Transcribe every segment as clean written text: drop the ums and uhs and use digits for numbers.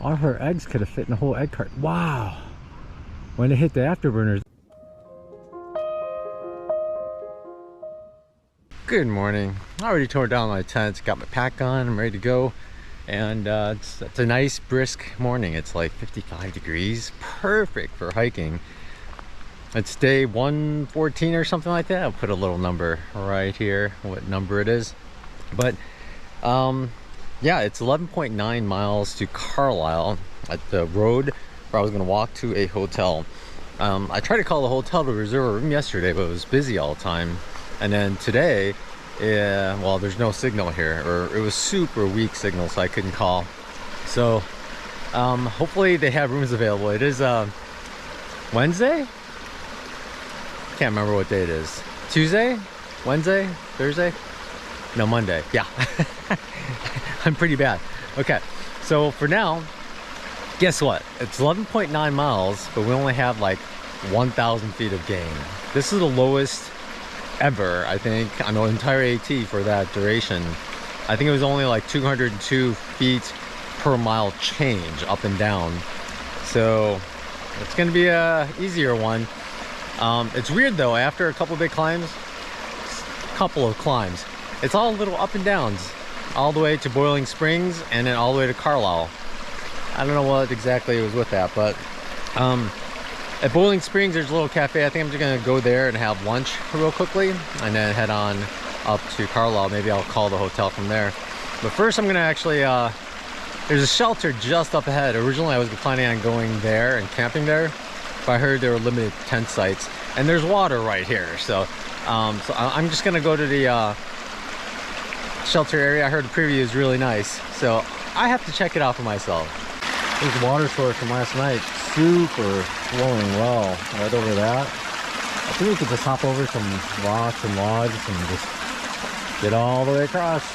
All her eggs could have fit in a whole egg cart. Wow. When it hit the afterburners. Good morning. I already tore down my tent, got my pack on, I'm ready to go. And it's a nice brisk morning. It's like 55 degrees, perfect for hiking. It's day 114 or something like that. I'll put a little number right here, what number it is. But yeah, it's 11.9 miles to Carlisle at the road where I was gonna walk to a hotel. I tried to call the hotel to reserve a room yesterday, but it was busy all the time. And then today, well, there's no signal here, or it was super weak signal, so I couldn't call. So hopefully they have rooms available. It is Wednesday? Can't remember what day it is. Tuesday? Wednesday? Thursday? No, Monday. Yeah. I'm pretty bad. Okay, so for now, guess what? It's 11.9 miles, but we only have like 1,000 feet of gain. This is the lowest ever, I think, on the entire AT for that duration. I think it was only like 202 feet per mile change up and down. So it's gonna be a easier one. It's weird though, after a couple of big climbs, it's all little up and downs, all the way to Boiling Springs and then all the way to Carlisle. I don't know what exactly was with that, but at Boiling Springs there's a little cafe. I think I'm just gonna go there and have lunch real quickly and then head on up to Carlisle. Maybe I'll call the hotel from there. But first I'm gonna actually, there's a shelter just up ahead. Originally I was planning on going there and camping there, but I heard there were limited tent sites and there's water right here. So, so I'm just gonna go to the shelter area. I heard the preview is really nice, so I have to check it out for myself. There's a water source from last night, super flowing well right over that. I think we could just hop over some rocks and logs and just get all the way across.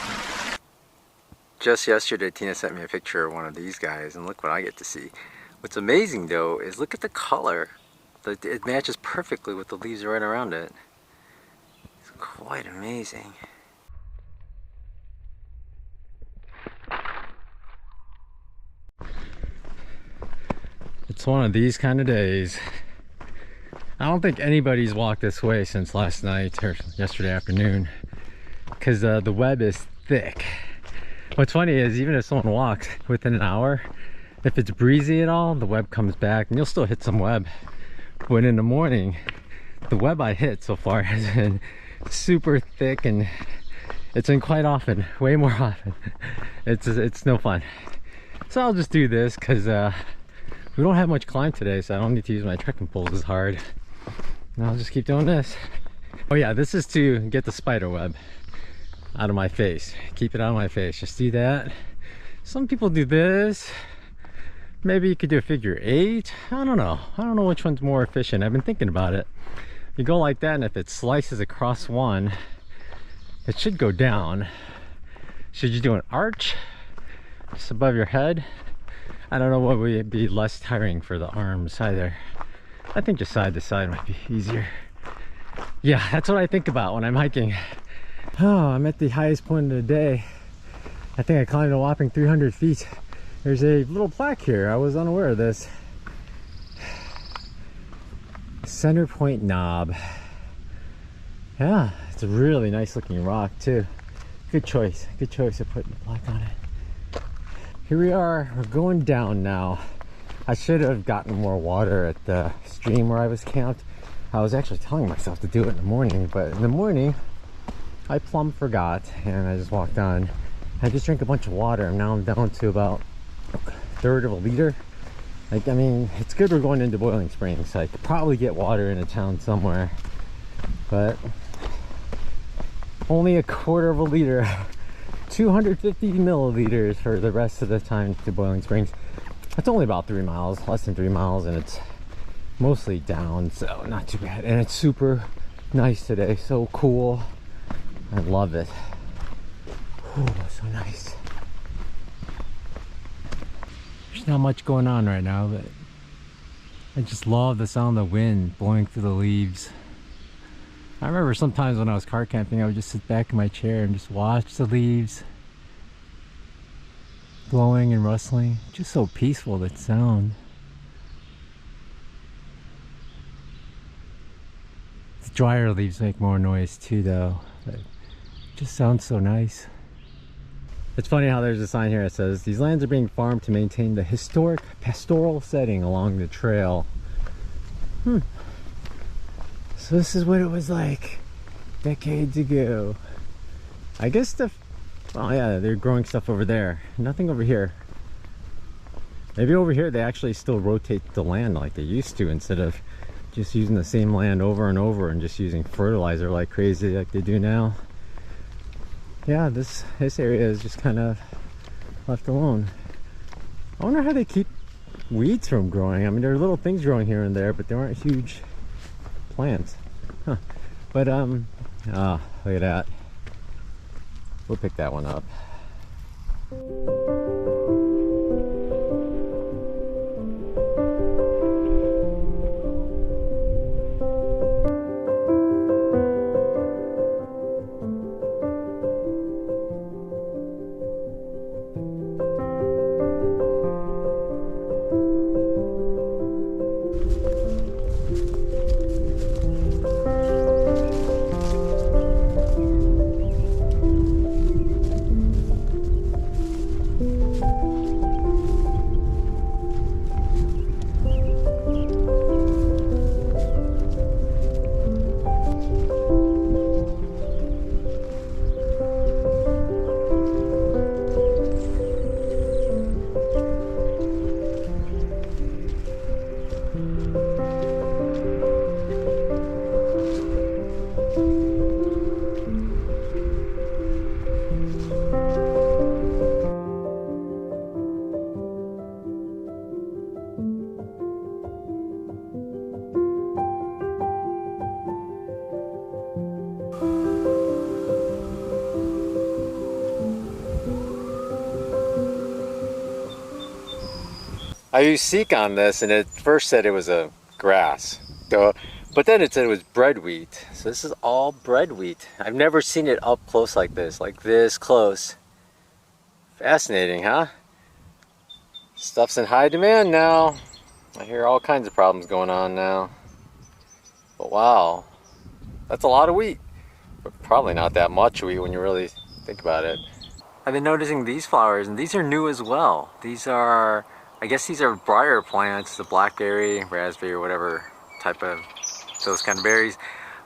Just yesterday Tina sent me a picture of one of these guys and look what I get to see. What's amazing though is look at the color. It matches perfectly with the leaves right around it. It's quite amazing. It's one of these kind of days. I don't think anybody's walked this way since last night or yesterday afternoon, because the web is thick. What's funny is even if someone walks within an hour, if it's breezy at all, the web comes back and you'll still hit some web. When in the morning, the web I hit so far has been super thick, and it's been quite often, way more often. It's no fun. So I'll just do this because we don't have much climb today, so I don't need to use my trekking poles as hard. And I'll just keep doing this. Oh yeah, this is to get the spider web out of my face. Keep it out of my face. Just do that. Some people do this. Maybe you could do a figure 8. I don't know. I don't know which one's more efficient. I've been thinking about it. You go like that, and if it slices across one, it should go down. Should you do an arch just above your head? I don't know what would be less tiring for the arms either. I think just side to side might be easier. Yeah, that's what I think about when I'm hiking. Oh, I'm at the highest point of the day. I think I climbed a whopping 300 feet. There's a little plaque here. I was unaware of this. Center Point Knob. Yeah, it's a really nice looking rock too. Good choice of putting the plaque on it. Here we are, we're going down now. I should have gotten more water at the stream where I was camped. I was actually telling myself to do it in the morning, but in the morning I plumb forgot and I just walked on. I just drank a bunch of water and now I'm down to about a third of a liter. Like, I mean, it's good we're going into Boiling Springs, so I could probably get water in a town somewhere, but only a quarter of a liter. 250 milliliters for the rest of the time to Boiling Springs. It's only about 3 miles, less than 3 miles, and it's mostly down, so not too bad. And it's super nice today, so cool. I love it. Ooh, so nice. There's not much going on right now, but I just love the sound of the wind blowing through the leaves. I remember sometimes when I was car camping, I would just sit back in my chair and just watch the leaves. blowing and rustling. Just so peaceful, that sound. The dryer leaves make more noise too though. But it just sounds so nice. It's funny how there's a sign here that says these lands are being farmed to maintain the historic pastoral setting along the trail. So this is what it was like decades ago. I guess oh yeah, they're growing stuff over there. Nothing over here. Maybe over here they actually still rotate the land like they used to, instead of just using the same land over and over and just using fertilizer like crazy like they do now. Yeah, this area is just kind of left alone. I wonder how they keep weeds from growing. I mean, there are little things growing here and there, but they aren't huge plants. Huh. But look at that. We'll pick that one up. I used Seek on this, and it first said it was a grass, but then it said it was bread wheat. So this is all bread wheat. I've never seen it up close like this close. Fascinating, huh? Stuff's in high demand now. I hear all kinds of problems going on now. But wow, that's a lot of wheat. But probably not that much wheat when you really think about it. I've been noticing these flowers, and these are new as well. These are, I guess these are briar plants, the blackberry, raspberry, or whatever type of, those kind of berries.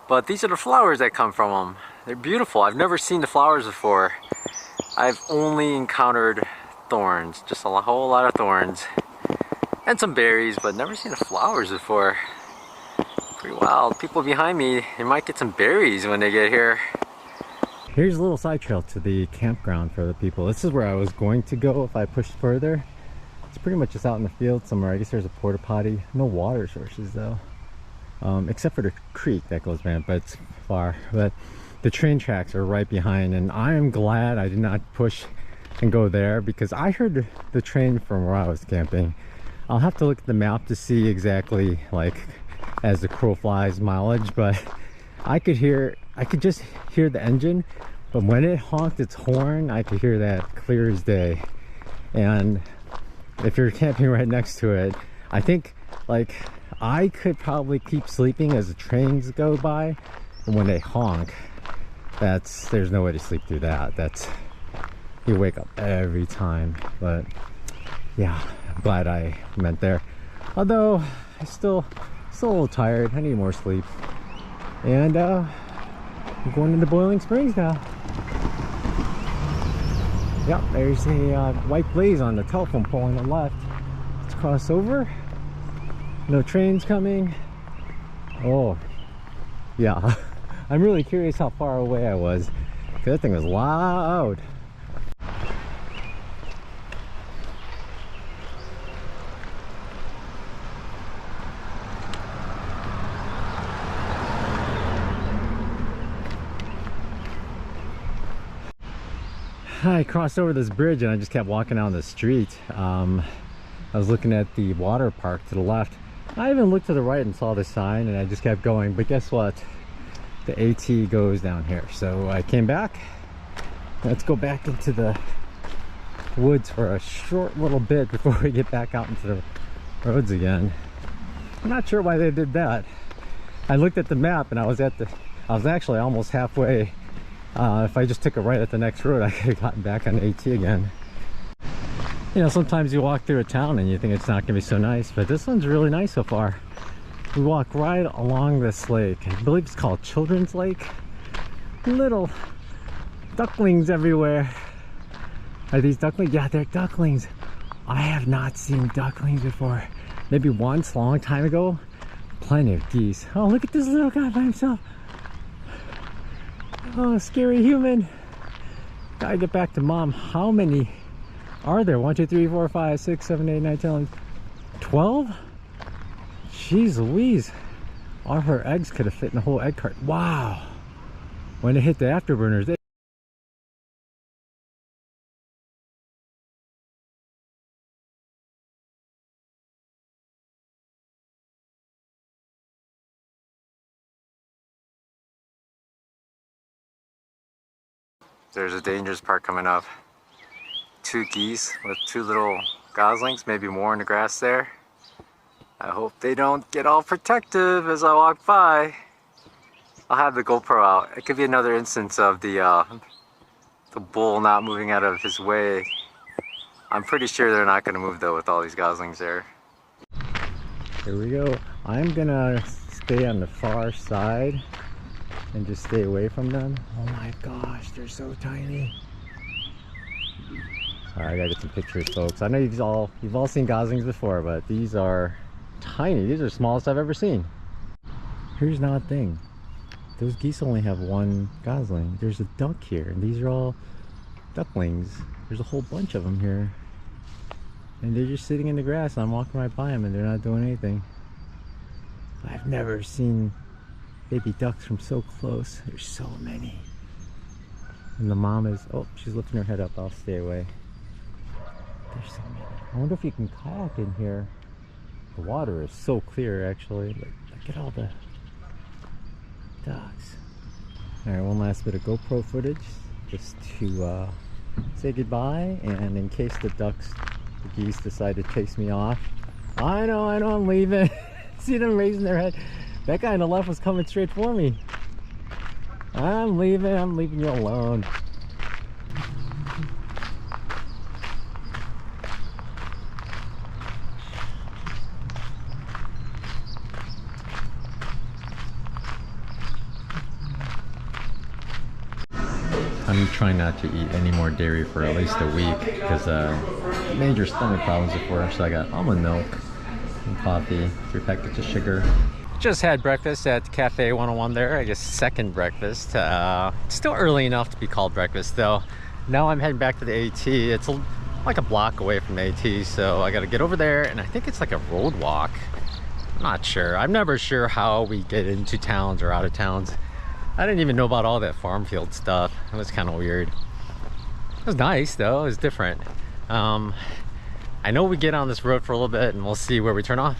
But these are the flowers that come from them. They're beautiful. I've never seen the flowers before. I've only encountered thorns, just a whole lot of thorns. And some berries, but never seen the flowers before. Pretty wild. People behind me, they might get some berries when they get here. Here's a little side trail to the campground for the people. This is where I was going to go if I pushed further. It's pretty much just out in the field somewhere. I guess there's a porta potty. No water sources though, except for the creek that goes by, but it's far. But the train tracks are right behind, and I am glad I did not push and go there, because I heard the train from where I was camping. I'll have to look at the map to see exactly, like, as the crow flies mileage, but I could just hear the engine. But when it honked its horn, I could hear that clear as day. And if you're camping right next to it, I think, like, I could probably keep sleeping as the trains go by, and when they honk, there's no way to sleep through that. You wake up every time. But yeah, I'm glad I went there. Although I still a little tired. I need more sleep. And I'm going into Boiling Springs now. Yep, there's a white blaze on the telephone pole on the left. Let's cross over. No trains coming. Oh, yeah. I'm really curious how far away I was, because that thing was loud. I crossed over this bridge and I just kept walking down the street. I was looking at the water park to the left. I even looked to the right and saw the sign, and I just kept going. But guess what? The AT goes down here. So I came back. Let's go back into the woods for a short little bit before we get back out into the roads again. I'm not sure why they did that. I looked at the map and I was actually almost halfway. If I just took a right at the next road, I could have gotten back on AT again. You know, sometimes you walk through a town and you think it's not gonna be so nice, but this one's really nice so far. We walk right along this lake. I believe it's called Children's Lake. Little ducklings everywhere. Are these ducklings? Yeah, they're ducklings. I have not seen ducklings before. Maybe once, a long time ago. Plenty of geese. Oh, look at this little guy by himself. Oh, scary human. Gotta get back to mom. How many are there? 1, 2, 3, 4, 5, 6, 7, 8, 9, 10, 11, 12? Jeez Louise. All her eggs could have fit in the whole egg cart. Wow. When it hit the afterburners, they... There's a dangerous part coming up. 2 geese with 2 little goslings, maybe more in the grass there. I hope they don't get all protective as I walk by. I'll have the GoPro out. It could be another instance of the bull not moving out of his way. I'm pretty sure they're not going to move though with all these goslings there. Here we go. I'm gonna stay on the far side and just stay away from them. Oh my gosh, they're so tiny. Alright, I gotta get some pictures, folks. I know you've all seen goslings before, but these are tiny. These are the smallest I've ever seen. Here's an odd thing. Those geese only have 1 gosling. There's a duck here, and these are all ducklings. There's a whole bunch of them here. And they're just sitting in the grass, and I'm walking right by them, and they're not doing anything. I've never seen baby ducks from so close. There's so many. And the mom is, oh, she's lifting her head up. I'll stay away. There's so many. I wonder if you can kayak in here. The water is so clear, actually. Look at all the ducks. All right, one last bit of GoPro footage just to say goodbye, and in case the geese decide to chase me off. I know, I'm leaving. See them raising their head. That guy on the left was coming straight for me. I'm leaving you alone. I'm trying not to eat any more dairy for at least a week because major stomach problems before. So I got almond milk and coffee, 3 packets of sugar. Just had breakfast at Cafe 101 there. I guess second breakfast. Still early enough to be called breakfast though. Now I'm heading back to the AT. It's like a block away from the AT, so I gotta get over there, and I think it's like a road walk. I'm not sure. I'm never sure how we get into towns or out of towns. I didn't even know about all that farm field stuff. It was kind of weird. It was nice though. It was different. I know we get on this road for a little bit and we'll see where we turn off.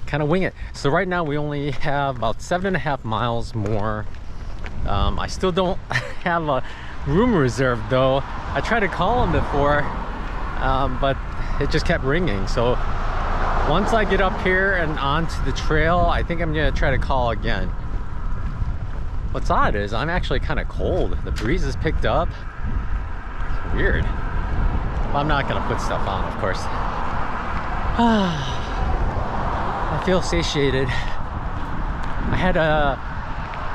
Kind of wing it. So right now we only have about 7.5 miles more. I still don't have a room reserved though. I tried to call them before, but it just kept ringing. So once I get up here and onto the trail, I think I'm gonna try to call again. What's odd is I'm actually kind of cold. The breeze has picked up. It's weird. Well, I'm not gonna put stuff on, of course. I feel satiated. I had a,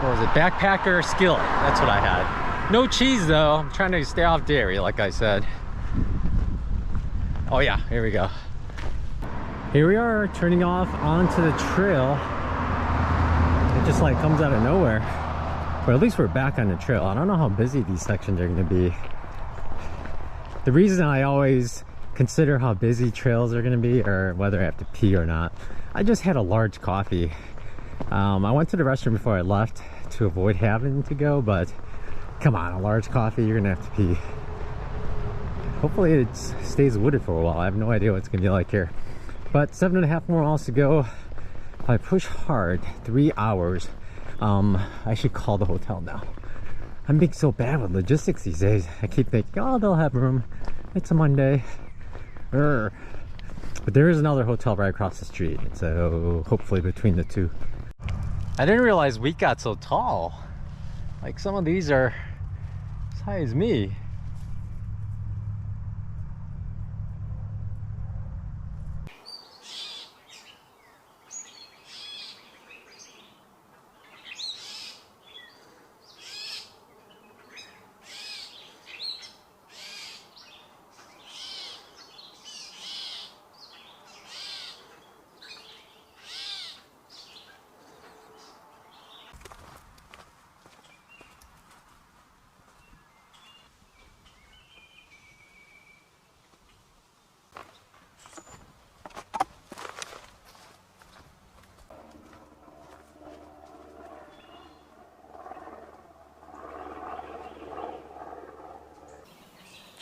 what was it, backpacker skillet. That's what I had. No cheese though. I'm trying to stay off dairy, like I said. Oh yeah, here we go. Here we are, turning off onto the trail. It just like comes out of nowhere. Or at least we're back on the trail. I don't know how busy these sections are going to be. The reason I always consider how busy trails are going to be, or whether I have to pee or not, I just had a large coffee. I went to the restroom before I left to avoid having to go, but come on, a large coffee, you're going to have to pee. Hopefully it stays wooded for a while. I have no idea what it's going to be like here. But 7.5 more miles to go. If I push hard, 3 hours. I should call the hotel now. I'm being so bad with logistics these days. I keep thinking, oh, they'll have room. It's a Monday. Urgh. But there is another hotel right across the street, so hopefully between the two. I didn't realize wheat got so tall. Like some of these are as high as me.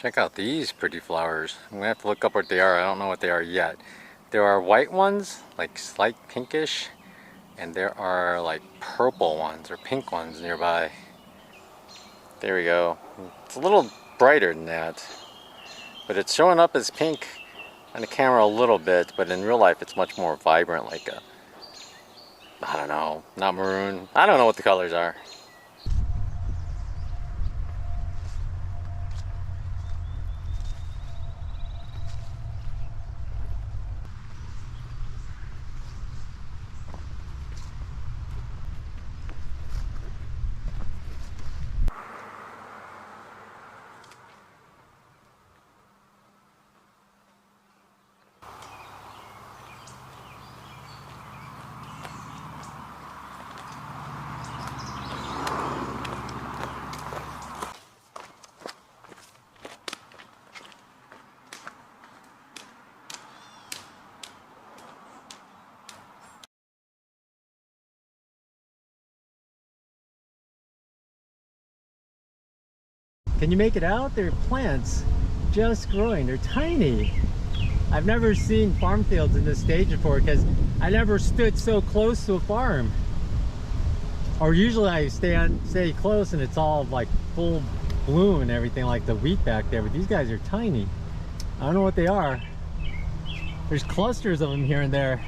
Check out these pretty flowers. I'm gonna have to look up what they are. I don't know what they are yet. There are white ones, like slight pinkish, and there are like purple ones or pink ones nearby. There we go. It's a little brighter than that, but it's showing up as pink on the camera a little bit, but in real life it's much more vibrant, like a, I don't know, not maroon. I don't know what the colors are. Can you make it out? They're plants just growing. They're tiny. I've never seen farm fields in this stage before because I never stood so close to a farm. Or usually I stay close and it's all like full bloom and everything, like the wheat back there, but these guys are tiny. I don't know what they are. There's clusters of them here and there.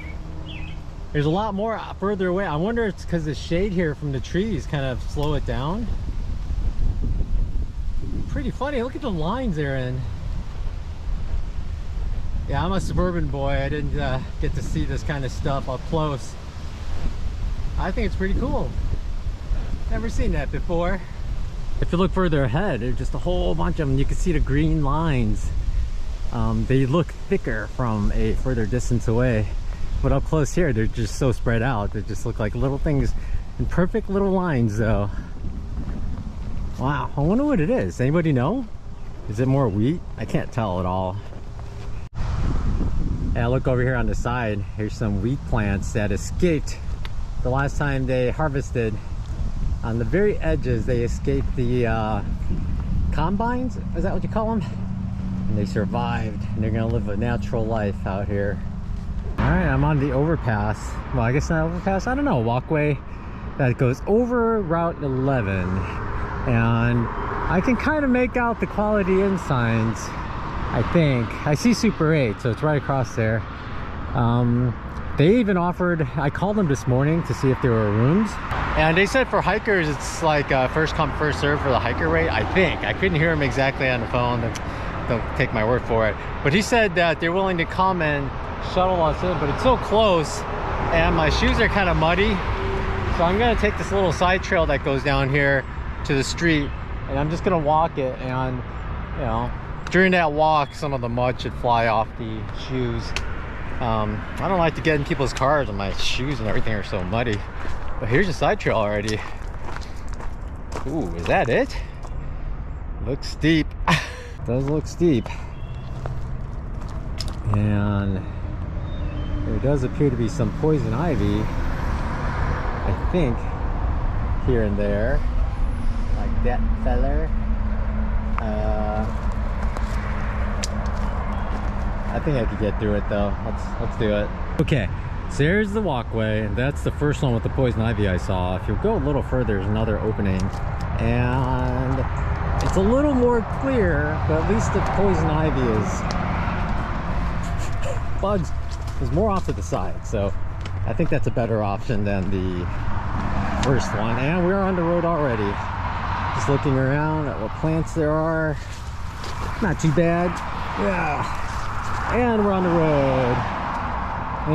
There's a lot more further away. I wonder if it's because the shade here from the trees kind of slow it down. Pretty funny. Look at the lines they're in. Yeah, I'm a suburban boy. I didn't get to see this kind of stuff up close. I think it's pretty cool. Never seen that before. If you look further ahead, there's just a whole bunch of them. You can see the green lines. They look thicker from a further distance away, but up close here they're just so spread out. They just look like little things in perfect little lines though. Wow, I wonder what it is. Anybody know? Is it more wheat? I can't tell at all. Yeah, look over here on the side. Here's some wheat plants that escaped the last time they harvested. On the very edges, they escaped the combines. Is that what you call them? And they survived. And they're gonna live a natural life out here. All right, I'm on the overpass. Well, I guess not overpass. I don't know. Walkway that goes over Route 11. And I can kind of make out the Quality Inn signs, I think. I see Super 8, so it's right across there. They even offered, I called them this morning to see if there were rooms. And they said for hikers, it's like first come, first serve for the hiker rate, I think. I couldn't hear him exactly on the phone. Don't take my word for it. But he said that they're willing to come and shuttle us in, but it's so close and my shoes are kind of muddy. So I'm gonna take this little side trail that goes down here to the street, and I'm just gonna walk it, and you know, during that walk some of the mud should fly off the shoes. I don't like to get in people's cars and my shoes and everything are so muddy, but here's a side trail already. Ooh, is that it? Looks steep. Does look steep, and there does appear to be some poison ivy, I think, here and there. That feller. I think I could get through it though. Let's do it. Okay, so here's the walkway, and that's the first one with the poison ivy I saw. If you'll go a little further, there's another opening, and It's a little more clear, but at least the poison ivy is bugs is more off to the side, so I think that's a better option than the first one. And we're on the road already, just looking around at what plants there are. Not too bad. Yeah, and we're on the road,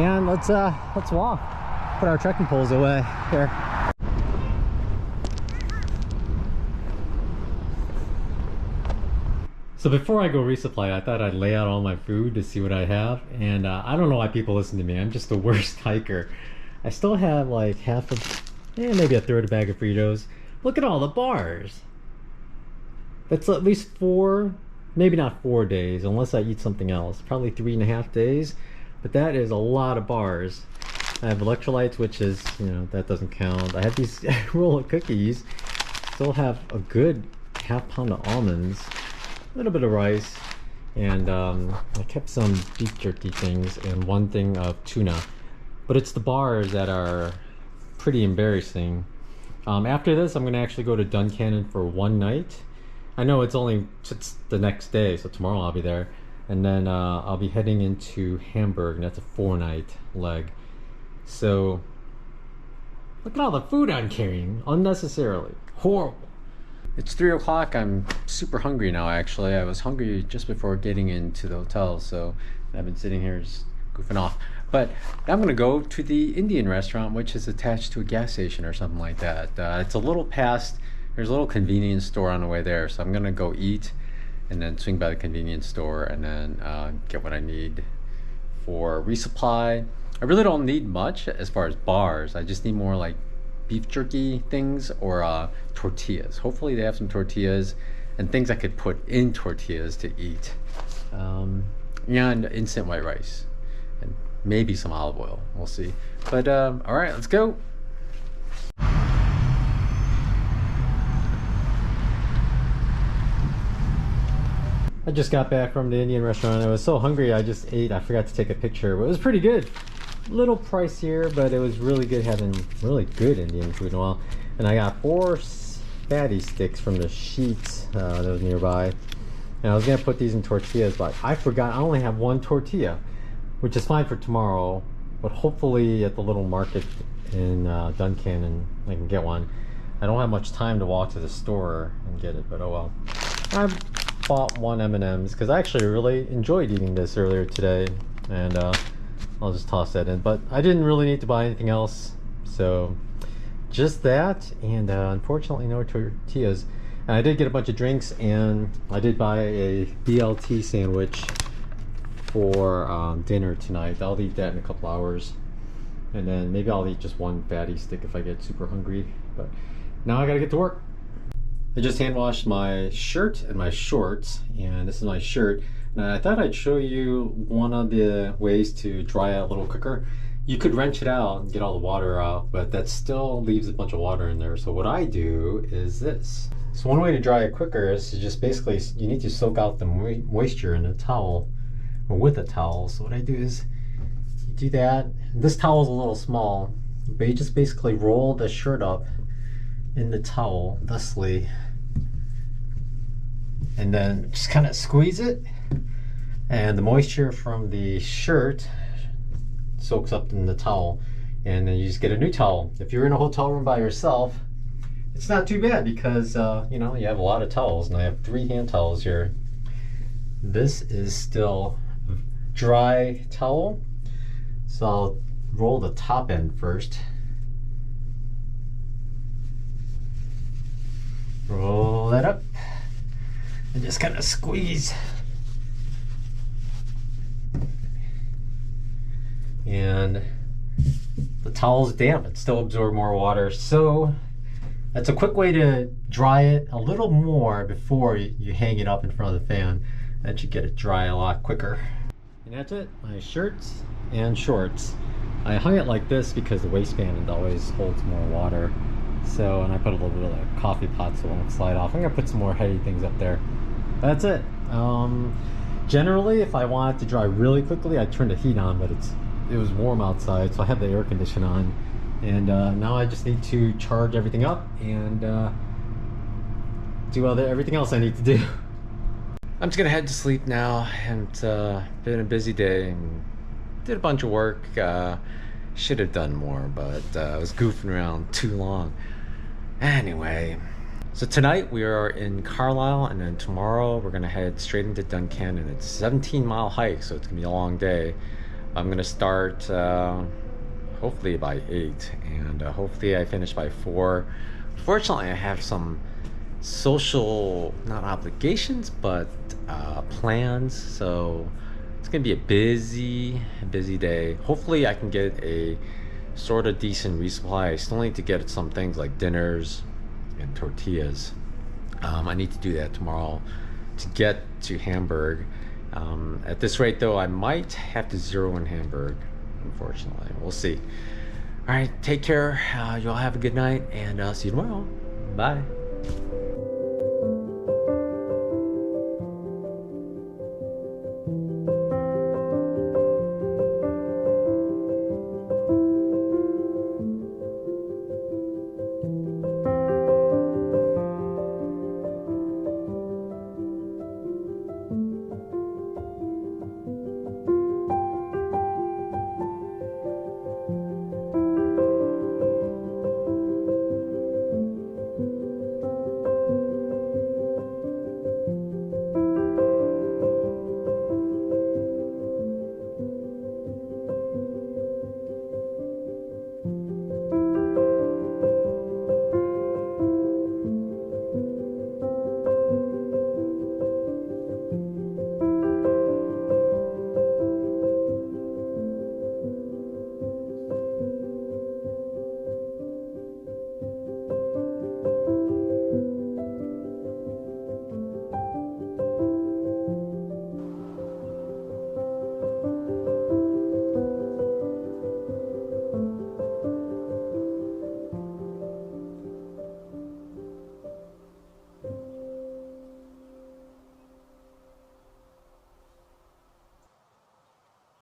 and let's walk, put our trekking poles away here. So before I go resupply, I thought I'd lay out all my food to see what I have. And I don't know why people listen to me. I'm just the worst hiker. I still have like half of, maybe a third of a bag of Fritos. Look at all the bars. That's at least 4, maybe not 4 days, unless I eat something else. Probably 3.5 days. But that is a lot of bars. I have electrolytes, which is, that doesn't count. I have these roll of cookies. Still have a good ½ pound of almonds. A little bit of rice, and I kept some beef jerky things and 1 thing of tuna, but it's the bars that are pretty embarrassing. After this, I'm gonna actually go to Duncannon for 1 night. I know it's the next day, so tomorrow I'll be there, and then I'll be heading into Hamburg, and that's a 4-night leg. So look at all the food I'm carrying unnecessarily. Horrible. It's 3 o'clock. I'm super hungry now, actually. I was hungry just before getting into the hotel, so I've been sitting here just goofing off. But I'm gonna go to the Indian restaurant, which is attached to a gas station or something like that. It's a little past, there's a little convenience store on the way there, so I'm gonna go eat and then swing by the convenience store and then get what I need for resupply. I really don't need much as far as bars. I just need more like beef jerky things or tortillas. Hopefully they have some tortillas and things I could put in tortillas to eat. And instant white rice and maybe some olive oil. We'll see. But all right, let's go. I just got back from the Indian restaurant. I was so hungry I just ate. I forgot to take a picture, but it was pretty good. Little pricier, but it was really good, having really good Indian food in a while. And I got 4 fatty sticks from the Sheets that was nearby, and I was gonna put these in tortillas, but I forgot I only have 1 tortilla, which is fine for tomorrow, but hopefully at the little market in Duncannon I can get one. I don't have much time to walk to the store and get it, but oh well. I bought 1 M&Ms because I actually really enjoyed eating this earlier today, and I'll just toss that in, but I didn't really need to buy anything else, so just that, and unfortunately no tortillas. And I did get a bunch of drinks, and I did buy a BLT sandwich for dinner tonight. I'll eat that in a couple hours, and then maybe I'll eat just 1 fatty stick if I get super hungry. But now I gotta get to work. I just hand washed my shirt and my shorts, and this is my shirt. Now, I thought I'd show you one of the ways to dry out a little quicker. You could wrench it out and get all the water out, but that still leaves a bunch of water in there. So what I do is this. So one way to dry it quicker is to just basically, you need to soak out the moisture in a towel or with a towel. So what I do is you do that. This towel is a little small, but you just basically roll the shirt up in the towel thusly, and then just kind of squeeze it. And the moisture from the shirt soaks up in the towel, and then you just get a new towel. If you're in a hotel room by yourself, it's not too bad because you have a lot of towels, and I have 3 hand towels here. This is still dry towel, so I'll roll the top end first. Roll that up and just kind of squeeze. And the towel's damp, it still absorbs more water, so that's a quick way to dry it a little more before you hang it up in front of the fan. That should get it dry a lot quicker. And that's it, my shirts and shorts. I hung it like this because the waistband always holds more water. So, and I put a little bit of a coffee pot so it won't slide off. I'm gonna put some more heavy things up there. That's it. Generally, if I want it to dry really quickly, I turn the heat on, but it was warm outside, so I have the air conditioner on. And now I just need to charge everything up and do everything else I need to do. I'm just gonna head to sleep now, and been a busy day and did a bunch of work. Should have done more, but I was goofing around too long. Anyway, so tonight we are in Carlisle, and then tomorrow we're gonna head straight into Duncannon. It's a 17-mile hike, so it's gonna be a long day. I'm gonna start hopefully by 8, and hopefully I finish by 4. Fortunately, I have some social, not obligations, but plans, so it's gonna be a busy day. Hopefully I can get a sort of decent resupply. I still need to get some things like dinners and tortillas. I need to do that tomorrow to get to Hamburg. At this rate though, I might have to zero in Hamburg, unfortunately. We'll see. All right, take care. You all have a good night, and I'll see you tomorrow. Bye.